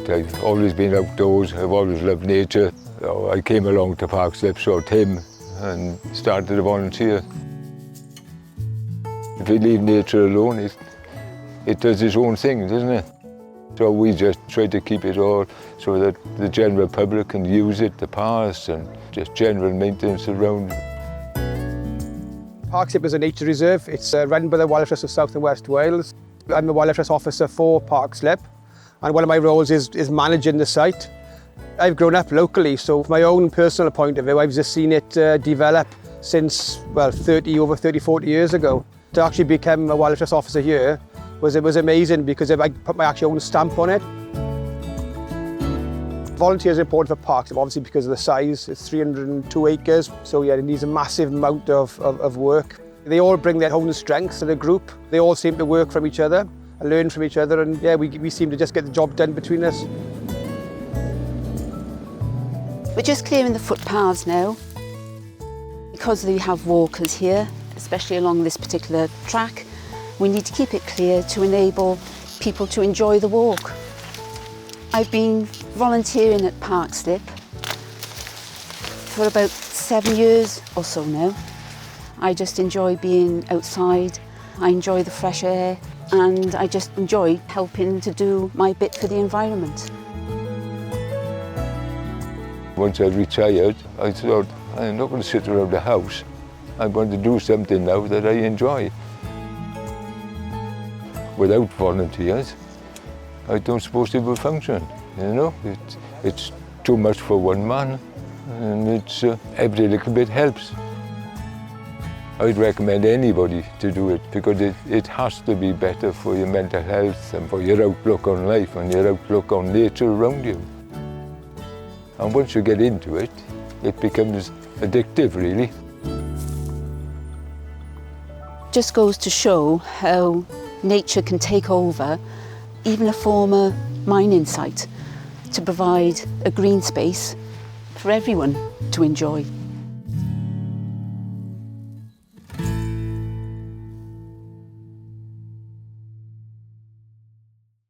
I've always been outdoors, I've always loved nature. So I came along to Parc Slip, saw Tim and started to volunteer. If you leave nature alone, it does its own thing, doesn't it? So we just try to keep it all so that the general public can use it, the paths and just general maintenance around. Parc Slip is a nature reserve. It's run by the Wildlife Trust of South and West Wales. I'm the Wildlife Trust officer for Parc Slip, and one of my roles is managing the site. I've grown up locally, so from my own personal point of view, I've just seen it develop since, well, 40 years ago. To actually become a Wildlife Trust officer here was amazing because I put my actual own stamp on it. Volunteers are important for Parc Slip, obviously because of the size. It's 302 acres, so yeah, it needs a massive amount of work. They all bring their own strengths to the group. They all seem to work from each other and learn from each other, and yeah, we seem to just get the job done between us. We're just clearing the footpaths now. Because we have walkers here, especially along this particular track, we need to keep it clear to enable people to enjoy the walk. I've been volunteering at Parc Slip for about 7 years or so now. I just enjoy being outside, I enjoy the fresh air, and I just enjoy helping to do my bit for the environment. Once I retired, I thought, I'm not going to sit around the house. I'm going to do something now that I enjoy. Without volunteers, I don't suppose it will function, you know? It's too much for one man, and every little bit helps. I'd recommend anybody to do it because it has to be better for your mental health and for your outlook on life and your outlook on nature around you. And once you get into it, it becomes addictive, really. Just goes to show how nature can take over even a former mining site to provide a green space for everyone to enjoy.